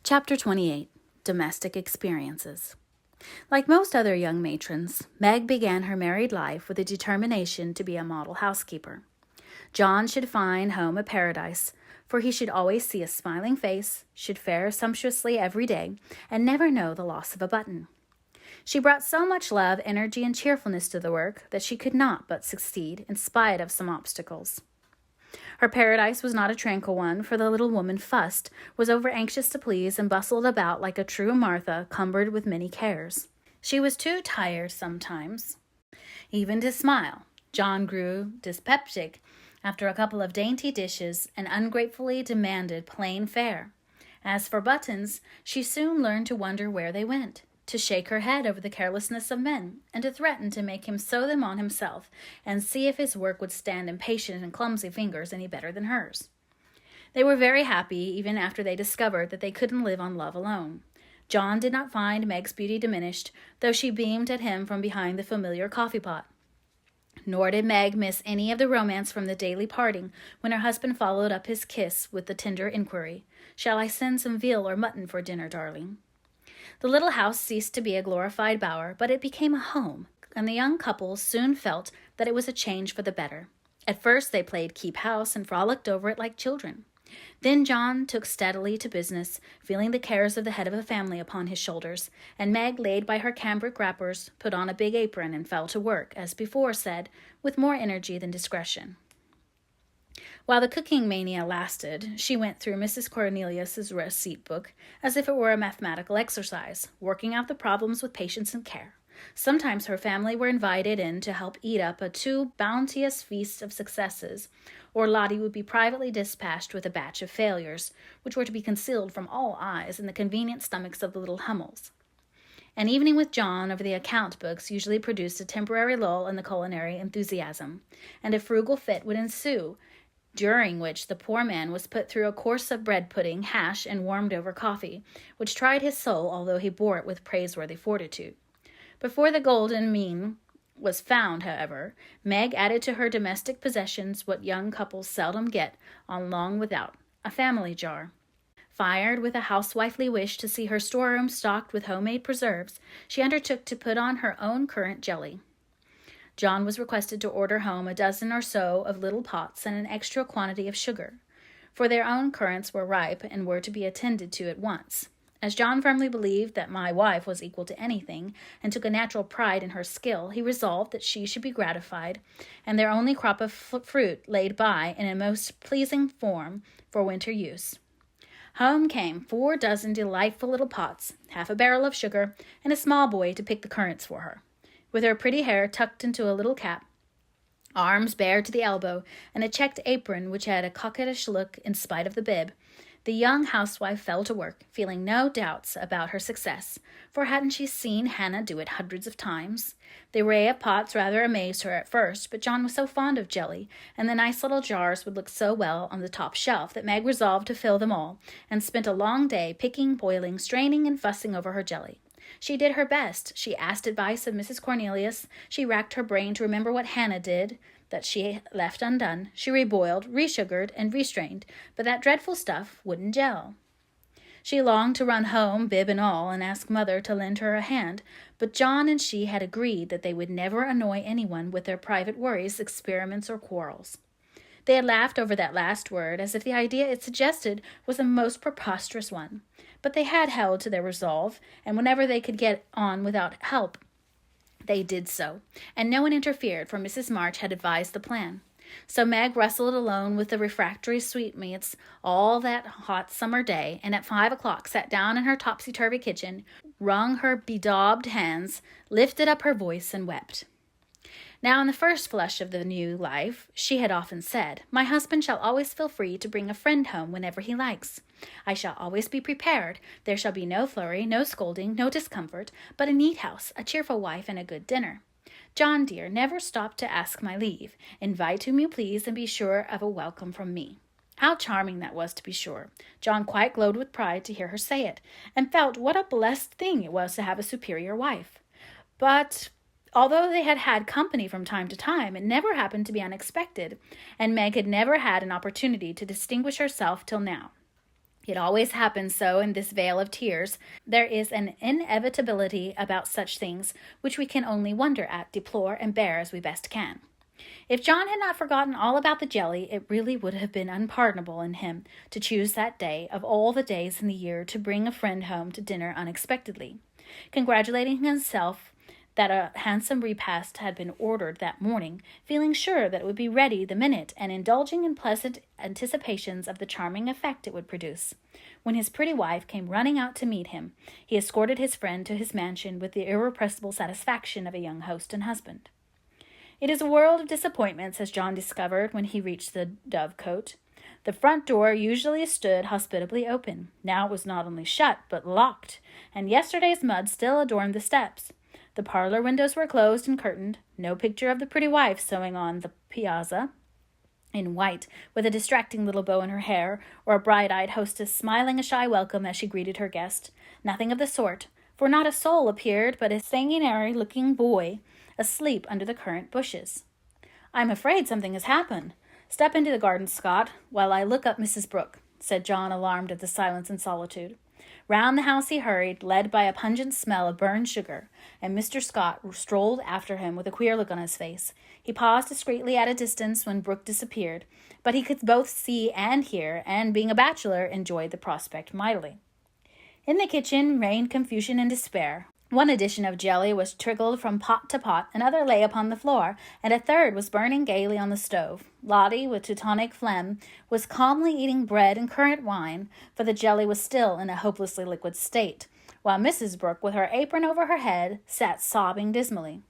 Chapter 28. Domestic Experiences. Like most other young matrons, Meg began her married life with a determination to be a model housekeeper. John should find home a paradise, for he should always see a smiling face, should fare sumptuously every day, and never know the loss of a button. She brought so much love, energy, and cheerfulness to the work that she could not but succeed in spite of some obstacles. Her paradise was not a tranquil one, for the little woman fussed, was over-anxious to please, and bustled about like a true Martha, cumbered with many cares. She was too tired sometimes even to smile. John grew dyspeptic after a couple of dainty dishes, and ungratefully demanded plain fare. As for buttons, she soon learned to wonder where they went, to shake her head over the carelessness of men, and to threaten to make him sew them on himself, and see if his work would stand impatient and clumsy fingers any better than hers. They were very happy, even after they discovered that they couldn't live on love alone. John did not find Meg's beauty diminished, though she beamed at him from behind the familiar coffee-pot. Nor did Meg miss any of the romance from the daily parting, when her husband followed up his kiss with the tender inquiry, "Shall I send some veal or mutton for dinner, darling?" The little house ceased to be a glorified bower, but it became a home, and the young couple soon felt that it was a change for the better. At first they played keep house and frolicked over it like children. Then John took steadily to business, feeling the cares of the head of a family upon his shoulders, and Meg laid by her cambric wrappers, put on a big apron, and fell to work, as before said, with more energy than discretion. While the cooking mania lasted, she went through Mrs. Cornelius's receipt book as if it were a mathematical exercise, working out the problems with patience and care. Sometimes her family were invited in to help eat up a too bounteous feast of successes, or Lottie would be privately dispatched with a batch of failures, which were to be concealed from all eyes in the convenient stomachs of the little Hummels. An evening with John over the account books usually produced a temporary lull in the culinary enthusiasm, and a frugal fit would ensue, during which the poor man was put through a course of bread pudding, hash, and warmed-over coffee, which tried his soul, although he bore it with praiseworthy fortitude. Before the golden mean was found, however, Meg added to her domestic possessions what young couples seldom get on long without, a family jar. Fired with a housewifely wish to see her storeroom stocked with homemade preserves, she undertook to put on her own currant jelly. John was requested to order home a dozen or so of little pots and an extra quantity of sugar, for their own currants were ripe and were to be attended to at once. As John firmly believed that my wife was equal to anything, and took a natural pride in her skill, he resolved that she should be gratified, and their only crop of fruit laid by in a most pleasing form for winter use. Home came 4 dozen delightful little pots, half a barrel of sugar, and a small boy to pick the currants for her. With her pretty hair tucked into a little cap, arms bare to the elbow, and a checked apron which had a coquettish look in spite of the bib, the young housewife fell to work, feeling no doubts about her success, for hadn't she seen Hannah do it hundreds of times? The array of pots rather amazed her at first, but John was so fond of jelly, and the nice little jars would look so well on the top shelf, that Meg resolved to fill them all, and spent a long day picking, boiling, straining, and fussing over her jelly. She did her best. She asked advice of Mrs. Cornelius. She racked her brain to remember what Hannah did that she left undone. She reboiled, resugared, and restrained, but that dreadful stuff wouldn't gel. She longed to run home, bib and all, and ask Mother to lend her a hand, but John and she had agreed that they would never annoy anyone with their private worries, experiments, or quarrels. They had laughed over that last word, as if the idea it suggested was a most preposterous one. But they had held to their resolve, and whenever they could get on without help, they did so, and no one interfered, for Mrs. March had advised the plan. So Meg wrestled alone with the refractory sweetmeats all that hot summer day, and at 5 o'clock sat down in her topsy-turvy kitchen, wrung her bedaubed hands, lifted up her voice, and wept. Now, in the first flush of the new life, she had often said, "My husband shall always feel free to bring a friend home whenever he likes. I shall always be prepared. There shall be no flurry, no scolding, no discomfort, but a neat house, a cheerful wife, and a good dinner. John, dear, never stop to ask my leave. Invite whom you please, and be sure of a welcome from me." How charming that was, to be sure. John quite glowed with pride to hear her say it, and felt what a blessed thing it was to have a superior wife. But although they had had company from time to time, it never happened to be unexpected, and Meg had never had an opportunity to distinguish herself till now. It always happens so in this vale of tears. There is an inevitability about such things which we can only wonder at, deplore, and bear as we best can. If John had not forgotten all about the jelly, it really would have been unpardonable in him to choose that day, of all the days in the year, to bring a friend home to dinner unexpectedly. Congratulating himself that a handsome repast had been ordered that morning, feeling sure that it would be ready the minute, and indulging in pleasant anticipations of the charming effect it would produce. When his pretty wife came running out to meet him, he escorted his friend to his mansion with the irrepressible satisfaction of a young host and husband. It is a world of disappointments, as John discovered when he reached the Dovecote. The front door usually stood hospitably open. Now it was not only shut, but locked, and yesterday's mud still adorned the steps. The parlor windows were closed and curtained. No picture of the pretty wife sewing on the piazza in white, with a distracting little bow in her hair, or a bright-eyed hostess smiling a shy welcome as she greeted her guest. Nothing of the sort, for not a soul appeared but a sanguinary-looking boy asleep under the currant bushes. "I'm afraid something has happened. Step into the garden, Scott, while I look up Mrs. Brooke," said John, alarmed at the silence and solitude. Round the house he hurried, led by a pungent smell of burned sugar, and Mr. Scott strolled after him with a queer look on his face. He paused discreetly at a distance when Brooke disappeared, but he could both see and hear, and, being a bachelor, enjoyed the prospect mightily. In the kitchen reigned confusion and despair. One edition of jelly was trickled from pot to pot, another lay upon the floor, and a third was burning gaily on the stove. Lottie, with Teutonic phlegm, was calmly eating bread and currant wine, for the jelly was still in a hopelessly liquid state, while Mrs. Brooke, with her apron over her head, sat sobbing dismally.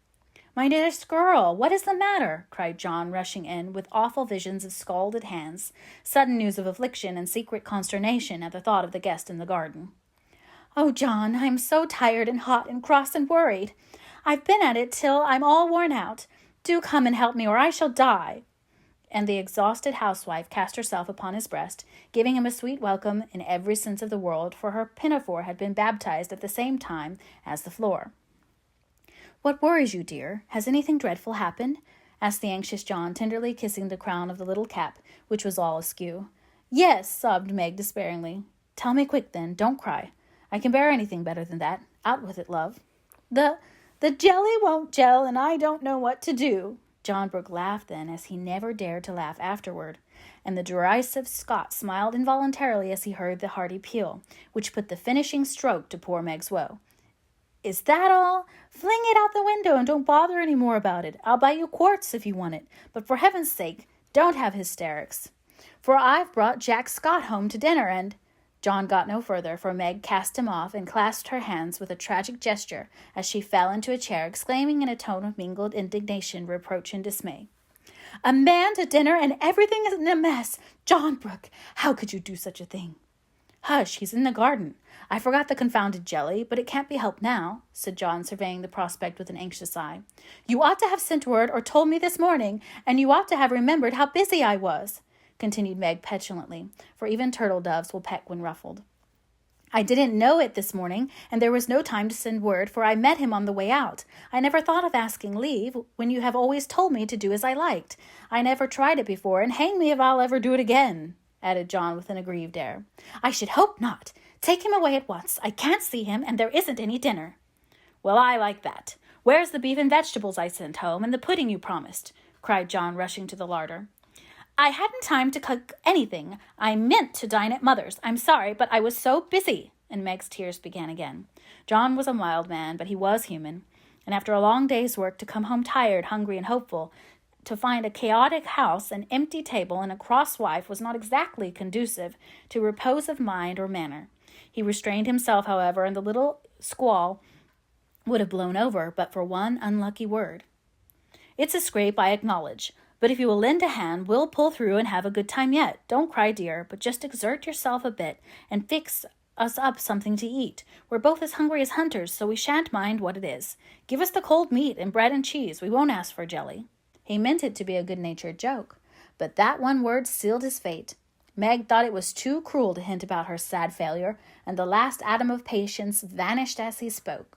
"My dearest girl, what is the matter?" cried John, rushing in, with awful visions of scalded hands, sudden news of affliction, and secret consternation at the thought of the guest in the garden. "Oh, John, I am so tired and hot and cross and worried. I've been at it till I'm all worn out. Do come and help me, or I shall die." And the exhausted housewife cast herself upon his breast, giving him a sweet welcome in every sense of the word, for her pinafore had been baptized at the same time as the floor. "What worries you, dear? Has anything dreadful happened?" asked the anxious John, tenderly kissing the crown of the little cap, which was all askew. "Yes," sobbed Meg despairingly. "Tell me quick, then. Don't cry. I can bear anything better than that. Out with it, love." The jelly won't gel, and I don't know what to do." John Brooke laughed then, as he never dared to laugh afterward, and the derisive Scot smiled involuntarily as he heard the hearty peal, which put the finishing stroke to poor Meg's woe. "Is that all? Fling it out the window and don't bother any more about it. I'll buy you quarts if you want it, but for heaven's sake, don't have hysterics. For I've brought Jack Scott home to dinner, and—" John got no further, for Meg cast him off and clasped her hands with a tragic gesture as she fell into a chair, exclaiming in a tone of mingled indignation, reproach, and dismay, "A man to dinner and everything is in a mess! John Brooke, how could you do such a thing?" "Hush, he's in the garden. I forgot the confounded jelly, but it can't be helped now," said John, surveying the prospect with an anxious eye. "You ought to have sent word or told me this morning, and you ought to have remembered how busy I was," continued Meg petulantly, for even turtle doves will peck when ruffled. "I didn't know it this morning, and there was no time to send word, for I met him on the way out. I never thought of asking leave, when you have always told me to do as I liked. I never tried it before, and hang me if I'll ever do it again," added John with an aggrieved air. "I should hope not. Take him away at once. I can't see him, and there isn't any dinner." "Well, I like that. Where's the beef and vegetables I sent home, and the pudding you promised?" cried John, rushing to the larder. "I hadn't time to cook anything. I meant to dine at Mother's. I'm sorry, but I was so busy," and Meg's tears began again. John was a mild man, but he was human, and after a long day's work to come home tired, hungry, and hopeful, to find a chaotic house, an empty table, and a cross wife was not exactly conducive to repose of mind or manner. He restrained himself, however, and the little squall would have blown over, but for one unlucky word. "It's a scrape, I acknowledge. But if you will lend a hand, we'll pull through and have a good time yet. Don't cry, dear, but just exert yourself a bit and fix us up something to eat. We're both as hungry as hunters, so we shan't mind what it is. Give us the cold meat and bread and cheese. We won't ask for jelly." He meant it to be a good-natured joke, but that one word sealed his fate. Meg thought it was too cruel to hint about her sad failure, and the last atom of patience vanished as he spoke.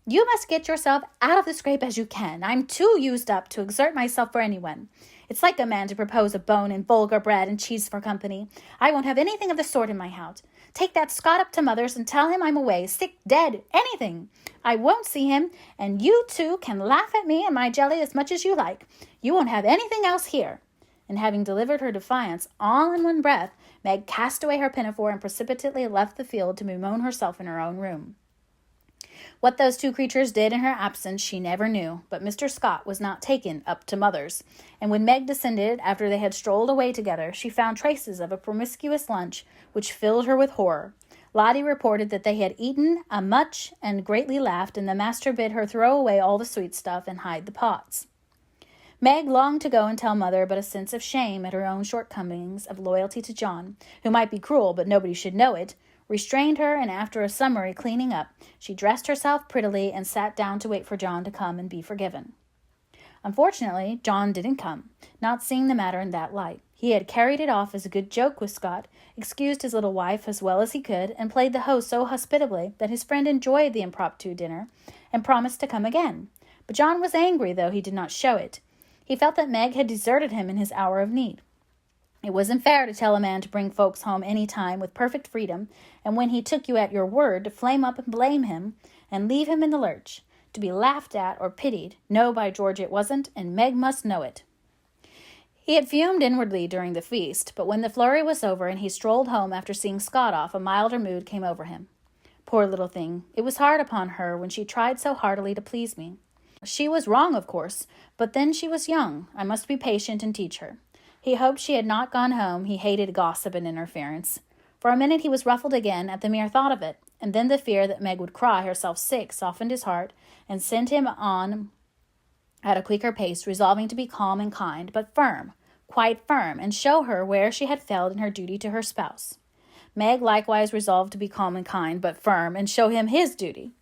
"You must get yourself out of the scrape as you can. I'm too used up to exert myself for anyone. It's like a man to propose a bone and vulgar bread and cheese for company. I won't have anything of the sort in my house. Take that Scott up to Mother's and tell him I'm away, sick, dead, anything. I won't see him, and you two can laugh at me and my jelly as much as you like. You won't have anything else here." And having delivered her defiance all in one breath, Meg cast away her pinafore and precipitately left the field to bemoan herself in her own room. What those two creatures did in her absence she never knew, but Mr. Scott was not taken up to Mother's, and when Meg descended after they had strolled away together, she found traces of a promiscuous lunch which filled her with horror. Lottie reported that they had eaten a much and greatly laughed, and the master bid her throw away all the sweet stuff and hide the pots. Meg longed to go and tell Mother, but a sense of shame at her own shortcomings of loyalty to John, who might be cruel but nobody should know it, restrained her, and after a summary cleaning up, she dressed herself prettily and sat down to wait for John to come and be forgiven. Unfortunately, John didn't come, not seeing the matter in that light. He had carried it off as a good joke with Scott, excused his little wife as well as he could, and played the host so hospitably that his friend enjoyed the impromptu dinner and promised to come again. But John was angry, though he did not show it. He felt that Meg had deserted him in his hour of need. It wasn't fair to tell a man to bring folks home any time with perfect freedom, and when he took you at your word, to flame up and blame him and leave him in the lurch, to be laughed at or pitied. No, by George, it wasn't, and Meg must know it. He had fumed inwardly during the feast, but when the flurry was over and he strolled home after seeing Scott off, a milder mood came over him. Poor little thing, it was hard upon her when she tried so heartily to please me. She was wrong, of course, but then she was young. I must be patient and teach her. He hoped she had not gone home. He hated gossip and interference. For a minute he was ruffled again at the mere thought of it, and then the fear that Meg would cry herself sick softened his heart and sent him on at a quicker pace, resolving to be calm and kind, but firm, quite firm, and show her where she had failed in her duty to her spouse. Meg likewise resolved to be calm and kind, but firm, and show him his duty.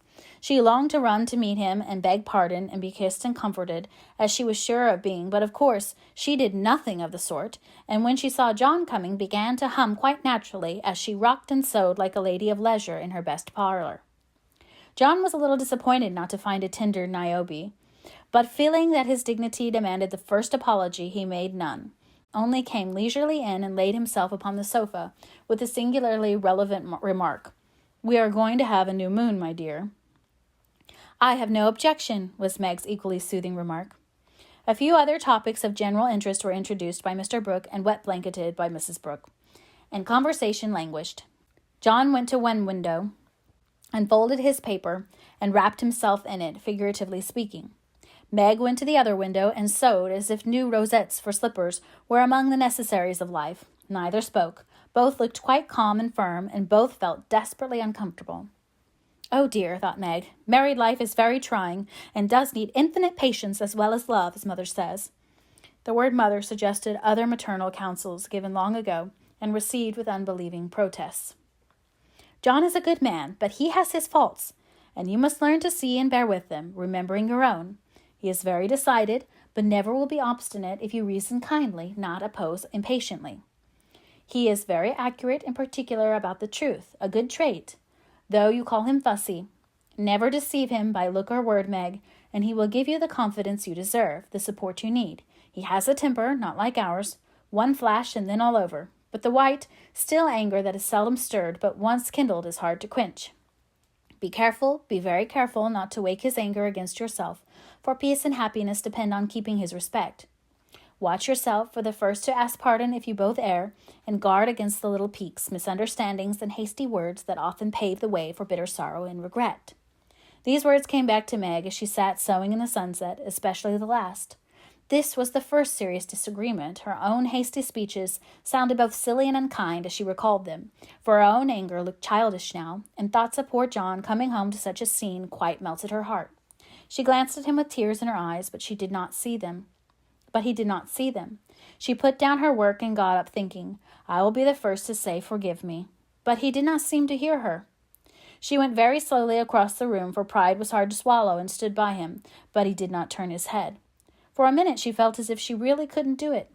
She longed to run to meet him and beg pardon and be kissed and comforted, as she was sure of being, but of course she did nothing of the sort, and when she saw John coming began to hum quite naturally as she rocked and sewed like a lady of leisure in her best parlor. John was a little disappointed not to find a tender Niobe, but feeling that his dignity demanded the first apology, he made none, only came leisurely in and laid himself upon the sofa with a singularly relevant remark. "We are going to have a new moon, my dear." "I have no objection," was Meg's equally soothing remark. A few other topics of general interest were introduced by Mr. Brooke and wet-blanketed by Mrs. Brooke, and conversation languished. John went to one window, unfolded his paper, and wrapped himself in it, figuratively speaking. Meg went to the other window and sewed as if new rosettes for slippers were among the necessaries of life. Neither spoke. Both looked quite calm and firm, and both felt desperately uncomfortable. "Oh dear," thought Meg, "married life is very trying, and does need infinite patience as well as love, as Mother says." The word mother suggested other maternal counsels given long ago, and received with unbelieving protests. "John is a good man, but he has his faults, and you must learn to see and bear with them, remembering your own. He is very decided, but never will be obstinate if you reason kindly, not oppose impatiently. He is very accurate and particular about the truth, a good trait, though you call him fussy. Never deceive him by look or word, Meg, and he will give you the confidence you deserve, the support you need. He has a temper, not like ours, one flash and then all over, but the white, still anger that is seldom stirred, but once kindled is hard to quench. Be careful, be very careful not to wake his anger against yourself, for peace and happiness depend on keeping his respect. Watch yourself, for the first to ask pardon if you both err, and guard against the little piques, misunderstandings, and hasty words that often pave the way for bitter sorrow and regret." These words came back to Meg as she sat sewing in the sunset, especially the last. This was the first serious disagreement. Her own hasty speeches sounded both silly and unkind as she recalled them, for her own anger looked childish now, and thoughts of poor John coming home to such a scene quite melted her heart. She glanced at him with tears in her eyes, but he did not see them. She put down her work and got up, thinking, "I will be the first to say, 'Forgive me.'" But he did not seem to hear her. She went very slowly across the room, for pride was hard to swallow, and stood by him, but he did not turn his head. For a minute she felt as if she really couldn't do it.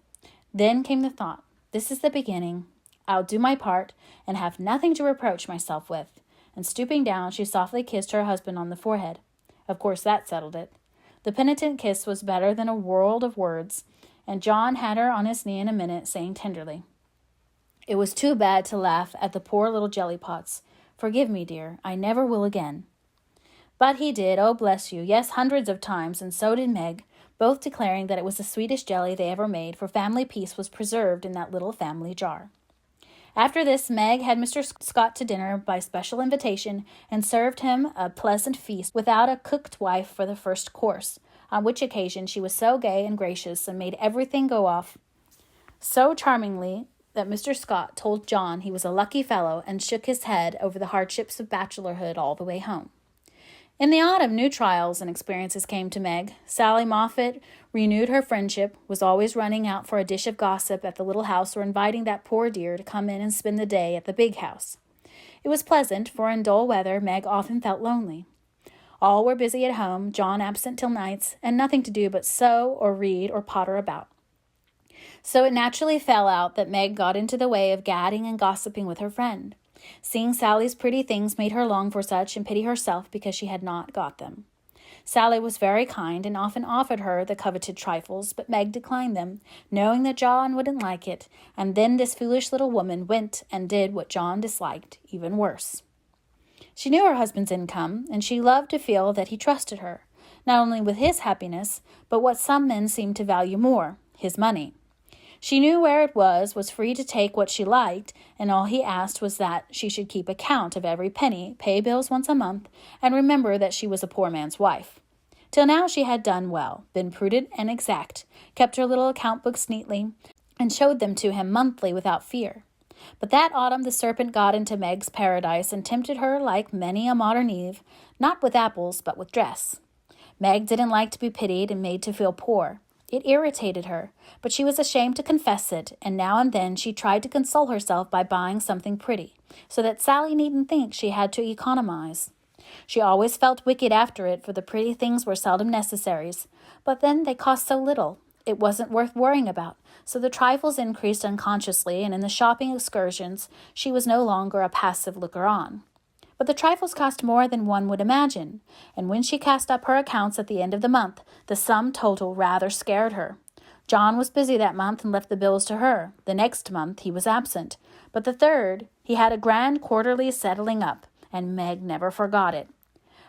Then came the thought, "This is the beginning. I'll do my part, and have nothing to reproach myself with." And stooping down, she softly kissed her husband on the forehead. Of course that settled it. The penitent kiss was better than a world of words, and John had her on his knee in a minute, saying tenderly, It was too bad to laugh at the poor little jelly pots. Forgive me, dear, I never will again. But he did, oh bless you, yes, hundreds of times, and so did Meg, both declaring that it was the sweetest jelly they ever made, for family peace was preserved in that little family jar. After this, Meg had Mr. Scott to dinner by special invitation and served him a pleasant feast without a cooked wife for the first course, on which occasion she was so gay and gracious and made everything go off so charmingly that Mr. Scott told John he was a lucky fellow and shook his head over the hardships of bachelorhood all the way home. In the autumn, new trials and experiences came to Meg. Sally Moffat renewed her friendship, was always running out for a dish of gossip at the little house or inviting that poor dear to come in and spend the day at the big house. It was pleasant, for in dull weather Meg often felt lonely. All were busy at home, John absent till nights, and nothing to do but sew or read or potter about. So it naturally fell out that Meg got into the way of gadding and gossiping with her friend. Seeing Sally's pretty things made her long for such and pity herself because she had not got them. Sally was very kind and often offered her the coveted trifles, but Meg declined them, knowing that John wouldn't like it, and then this foolish little woman went and did what John disliked, even worse. She knew her husband's income, and she loved to feel that he trusted her, not only with his happiness, but what some men seem to value more, his money. She knew where it was free to take what she liked, and all he asked was that she should keep account of every penny, pay bills once a month, and remember that she was a poor man's wife. Till now she had done well, been prudent and exact, kept her little account books neatly, and showed them to him monthly without fear. But that autumn the serpent got into Meg's paradise and tempted her like many a modern Eve, not with apples, but with dress. Meg didn't like to be pitied and made to feel poor. It irritated her, but she was ashamed to confess it, and now and then she tried to console herself by buying something pretty, so that Sally needn't think she had to economize. She always felt wicked after it, for the pretty things were seldom necessaries, but then they cost so little, it wasn't worth worrying about, so the trifles increased unconsciously, and in the shopping excursions she was no longer a passive looker-on. But the trifles cost more than one would imagine, and when she cast up her accounts at the end of the month, the sum total rather scared her. John was busy that month and left the bills to her. The next month he was absent, but the third he had a grand quarterly settling up, and Meg never forgot it.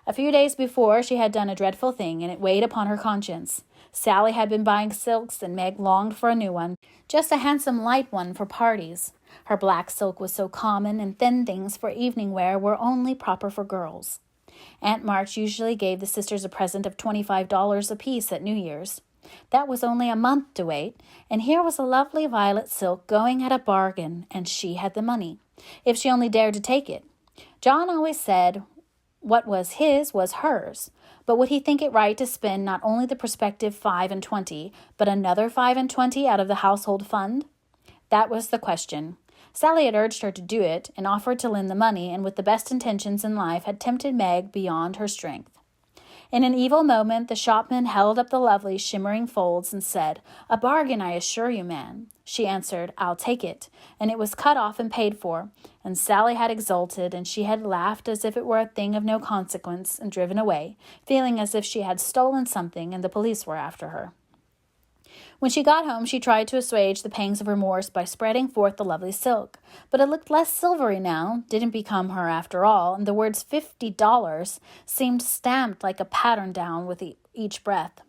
A few days before she had done a dreadful thing, and it weighed upon her conscience. Sally had been buying silks, and Meg longed for a new one, just a handsome light one for parties. Her black silk was so common, and thin things for evening wear were only proper for girls. Aunt March usually gave the sisters a present of $25 apiece at New Year's. That was only a month to wait, and here was a lovely violet silk going at a bargain, and she had the money, if she only dared to take it. John always said what was his was hers, but would he think it right to spend not only the prospective 25, but another 25 out of the household fund? That was the question. Sally had urged her to do it, and offered to lend the money, and with the best intentions in life had tempted Meg beyond her strength. In an evil moment, the shopman held up the lovely, shimmering folds and said, "A bargain, I assure you, man." She answered, "I'll take it," and it was cut off and paid for, and Sally had exulted, and she had laughed as if it were a thing of no consequence, and driven away, feeling as if she had stolen something and the police were after her. When she got home, she tried to assuage the pangs of remorse by spreading forth the lovely silk, but it looked less silvery now, didn't become her after all, and the words $50 seemed stamped like a pattern down with each breath.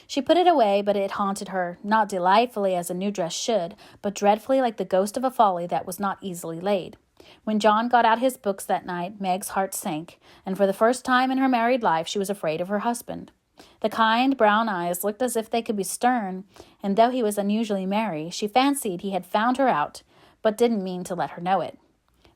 She put it away, but it haunted her, not delightfully as a new dress should, but dreadfully like the ghost of a folly that was not easily laid. When John got out his books that night, Meg's heart sank, and for the first time in her married life she was afraid of her husband. The kind brown eyes looked as if they could be stern, and though he was unusually merry, she fancied he had found her out, but didn't mean to let her know it.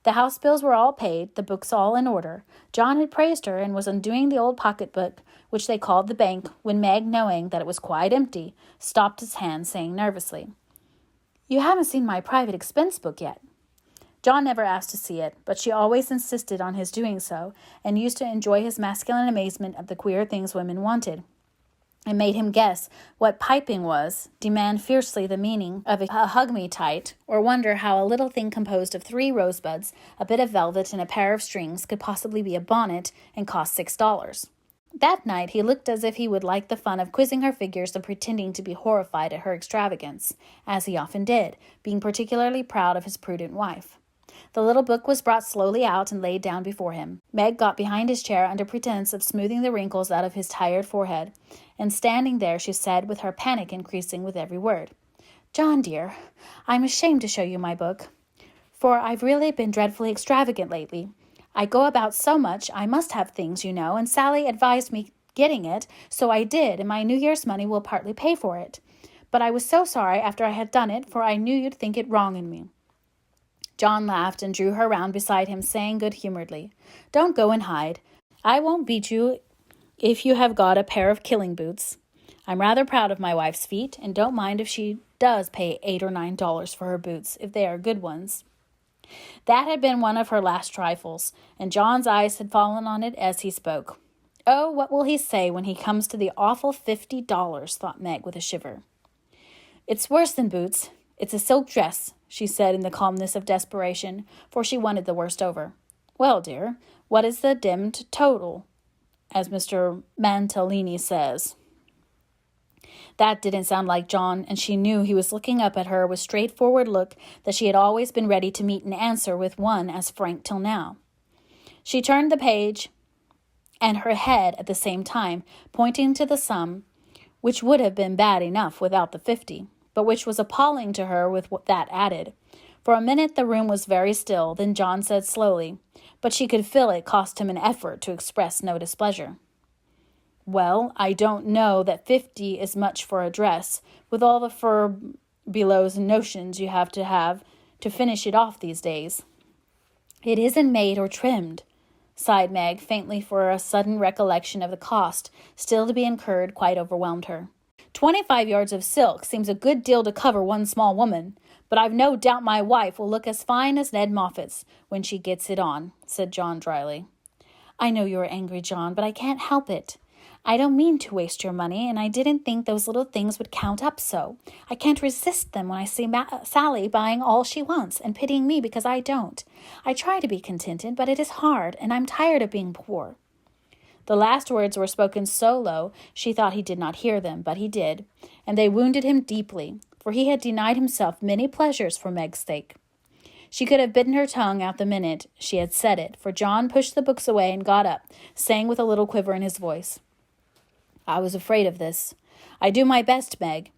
The house bills were all paid, the books all in order. John had praised her and was undoing the old pocketbook, which they called the bank, when Meg, knowing that it was quite empty, stopped his hand, saying nervously, "You haven't seen my private expense book yet." John never asked to see it, but she always insisted on his doing so, and used to enjoy his masculine amazement at the queer things women wanted. It made him guess what piping was, demand fiercely the meaning of a hug-me-tight, or wonder how a little thing composed of 3 rosebuds, a bit of velvet, and a pair of strings could possibly be a bonnet and cost $6. That night he looked as if he would like the fun of quizzing her figures and pretending to be horrified at her extravagance, as he often did, being particularly proud of his prudent wife. The little book was brought slowly out and laid down before him. Meg got behind his chair under pretense of smoothing the wrinkles out of his tired forehead, and standing there she said, with her panic increasing with every word, "John, dear, I'm ashamed to show you my book, for I've really been dreadfully extravagant lately. I go about so much, I must have things, you know, and Sally advised me getting it, so I did, and my New Year's money will partly pay for it. But I was so sorry after I had done it, for I knew you'd think it wrong in me." John laughed and drew her round beside him, saying good-humoredly, "Don't go and hide. I won't beat you if you have got a pair of killing boots. I'm rather proud of my wife's feet, and don't mind if she does pay $8 or $9 for her boots, if they are good ones." That had been one of her last trifles, and John's eyes had fallen on it as he spoke. "Oh, what will he say when he comes to the awful $50, thought Meg with a shiver. "It's worse than boots. It's a silk dress," she said in the calmness of desperation, for she wanted the worst over. "Well, dear, what is the demmed total, as Mr. Mantalini says?" That didn't sound like John, and she knew he was looking up at her with straightforward look that she had always been ready to meet and answer with one as frank till now. She turned the page, and her head at the same time, pointing to the sum, which would have been bad enough without the 50, but which was appalling to her with that added. For a minute the room was very still, then John said slowly, but she could feel it cost him an effort to express no displeasure, "Well, I don't know that 50 is much for a dress, with all the furbelows and notions you have to finish it off these days." "It isn't made or trimmed," sighed Meg, faintly, for a sudden recollection of the cost still to be incurred quite overwhelmed her. 25 yards of silk seems a good deal to cover one small woman, but I've no doubt my wife will look as fine as Ned Moffat's when she gets it on," said John dryly. "I know you are angry, John, but I can't help it. I don't mean to waste your money, and I didn't think those little things would count up so. I can't resist them when I see Sally buying all she wants and pitying me because I don't. I try to be contented, but it is hard, and I'm tired of being poor." The last words were spoken so low she thought he did not hear them, but he did, and they wounded him deeply, for he had denied himself many pleasures for Meg's sake. She could have bitten her tongue out the minute she had said it, for John pushed the books away and got up, saying with a little quiver in his voice, "I was afraid of this. I do my best, Meg."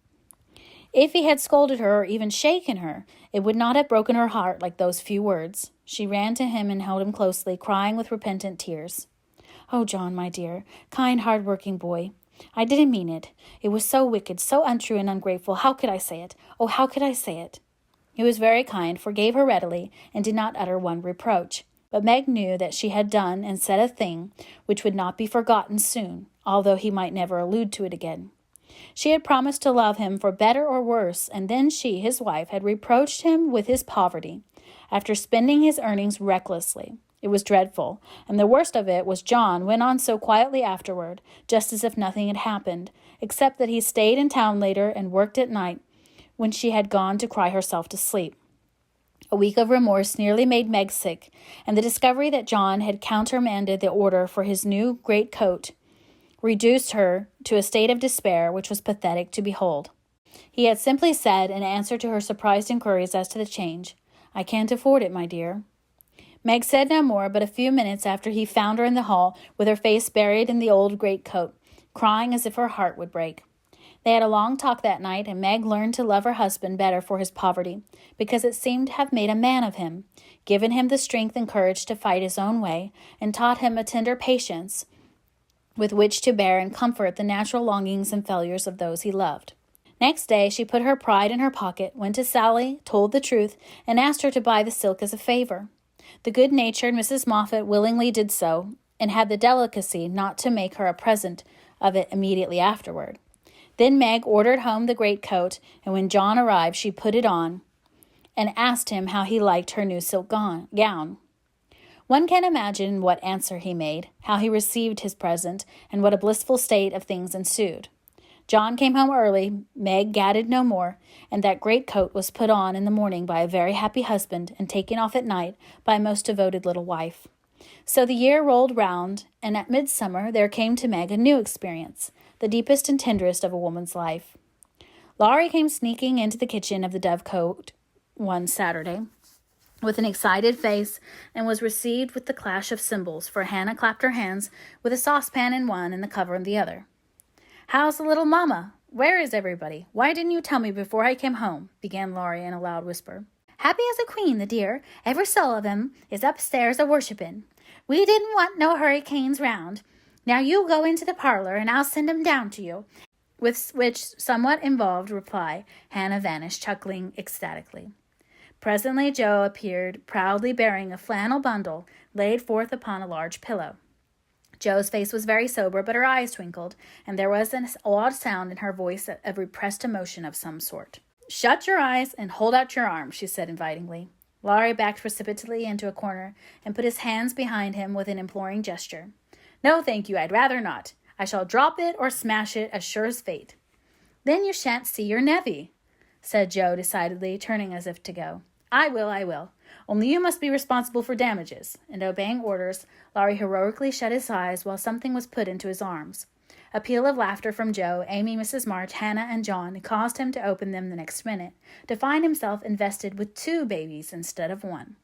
If he had scolded her or even shaken her, it would not have broken her heart like those few words. She ran to him and held him closely, crying with repentant tears. "Oh, John, my dear, kind, hard-working boy, I didn't mean it. It was so wicked, so untrue and ungrateful. How could I say it? Oh, how could I say it?" He was very kind, forgave her readily, and did not utter one reproach. But Meg knew that she had done and said a thing which would not be forgotten soon, although he might never allude to it again. She had promised to love him for better or worse, and then she, his wife, had reproached him with his poverty, after spending his earnings recklessly. It was dreadful, and the worst of it was John went on so quietly afterward, just as if nothing had happened, except that he stayed in town later and worked at night when she had gone to cry herself to sleep. A week of remorse nearly made Meg sick, and the discovery that John had countermanded the order for his new great coat reduced her to a state of despair which was pathetic to behold. He had simply said, in answer to her surprised inquiries as to the change, "I can't afford it, my dear." Meg said no more, but a few minutes after he found her in the hall, with her face buried in the old great coat, crying as if her heart would break. They had a long talk that night, and Meg learned to love her husband better for his poverty, because it seemed to have made a man of him, given him the strength and courage to fight his own way, and taught him a tender patience with which to bear and comfort the natural longings and failures of those he loved. Next day she put her pride in her pocket, went to Sally, told the truth, and asked her to buy the silk as a favor. The good-natured Mrs. Moffat willingly did so, and had the delicacy not to make her a present of it immediately afterward. Then Meg ordered home the great coat, and when John arrived she put it on, and asked him how he liked her new silk gown. One can imagine what answer he made, how he received his present, and what a blissful state of things ensued. John came home early, Meg gadded no more, and that great coat was put on in the morning by a very happy husband and taken off at night by a most devoted little wife. So the year rolled round, and at midsummer there came to Meg a new experience, the deepest and tenderest of a woman's life. Laurie came sneaking into the kitchen of the Dovecote one Saturday with an excited face and was received with the clash of cymbals, for Hannah clapped her hands with a saucepan in one and the cover in the other. "How's the little mama? Where is everybody? Why didn't you tell me before I came home?" began Laurie in a loud whisper. "Happy as a queen, the dear. Every soul of 'em is upstairs a-worshippin'. We didn't want no hurricanes round. Now you go into the parlor, and I'll send 'em down to you." With which somewhat involved reply, Hannah vanished, chuckling ecstatically. Presently Joe appeared, proudly bearing a flannel bundle laid forth upon a large pillow. Joe's face was very sober, but her eyes twinkled, and there was an odd sound in her voice of repressed emotion of some sort. "Shut your eyes and hold out your arms," she said invitingly. Laurie backed precipitately into a corner and put his hands behind him with an imploring gesture. "No, thank you, I'd rather not. I shall drop it or smash it as sure as fate." "Then you shan't see your nevy," said Joe decidedly, turning as if to go. I will. Only you must be responsible for damages." And obeying orders, Laurie heroically shut his eyes while something was put into his arms. A peal of laughter from Joe, Amy, Mrs. March, Hannah, and John caused him to open them the next minute, to find himself invested with 2 babies instead of 1.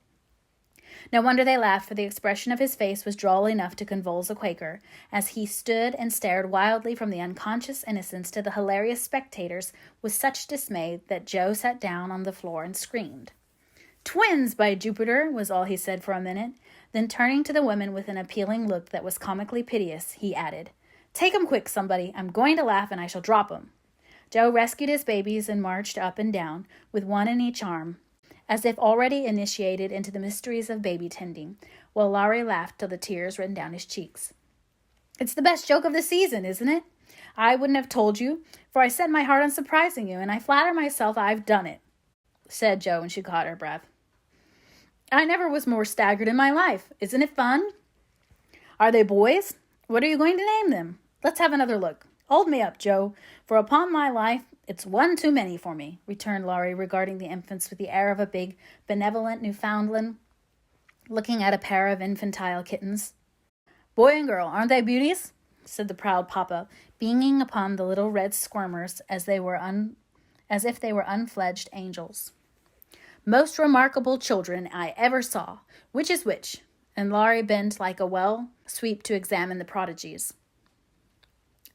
No wonder they laughed, for the expression of his face was droll enough to convulse a Quaker, as he stood and stared wildly from the unconscious innocents to the hilarious spectators with such dismay that Joe sat down on the floor and screamed. "Twins, by Jupiter," was all he said for a minute. Then turning to the women with an appealing look that was comically piteous, he added, "Take 'em quick, somebody. I'm going to laugh, and I shall drop 'em." Joe rescued his babies and marched up and down, with one in each arm, as if already initiated into the mysteries of baby tending, while Laurie laughed till the tears ran down his cheeks. "It's the best joke of the season, isn't it? I wouldn't have told you, for I set my heart on surprising you, and I flatter myself I've done it," said Joe when she caught her breath. "I never was more staggered in my life. Isn't it fun?" "Are they boys? What are you going to name them? Let's have another look. Hold me up, Joe, for upon my life, it's one too many for me," returned Laurie, regarding the infants with the air of a big, benevolent Newfoundland, looking at a pair of infantile kittens. "Boy and girl, aren't they beauties?" said the proud papa, beaming upon the little red squirmers as if they were unfledged angels. "Most remarkable children I ever saw. Which is which?" And Laurie bent like a well sweep to examine the prodigies.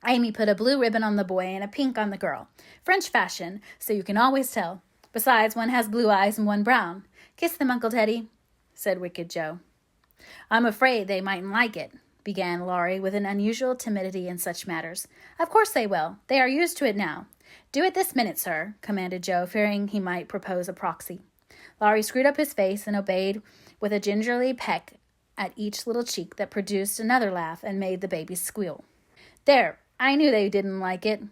Amy put a blue ribbon on the boy and a pink on the girl. French fashion, so you can always tell. Besides, one has blue eyes and one brown. "Kiss them, Uncle Teddy," said wicked Joe. "I'm afraid they mightn't like it," began Laurie with an unusual timidity in such matters. "Of course they will. They are used to it now." "Do it this minute, sir," commanded Joe, fearing he might propose a proxy. Laurie screwed up his face and obeyed with a gingerly peck at each little cheek that produced another laugh and made the babies squeal. "There, I knew they didn't like it.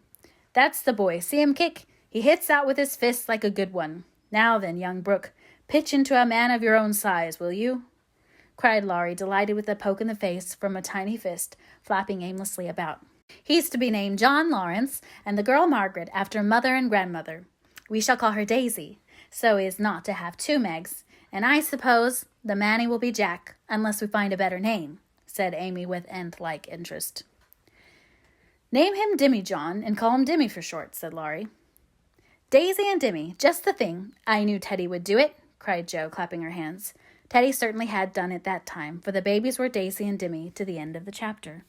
That's the boy. See him kick? He hits out with his fists like a good one. Now then, young Brooke, pitch into a man of your own size, will you?" cried Laurie, delighted with a poke in the face from a tiny fist flapping aimlessly about. "He's to be named John Lawrence, and the girl Margaret, after mother and grandmother. We shall call her Daisy, so as not to have 2 Megs, and I suppose the Manny will be Jack, unless we find a better name," said Amy with ant-like interest. "Name him Dimmy John, and call him Dimmy for short," said Laurie. "Daisy and Dimmy, just the thing. I knew Teddy would do it," cried Joe, clapping her hands. Teddy certainly had done it that time, for the babies were Daisy and Dimmy to the end of the chapter.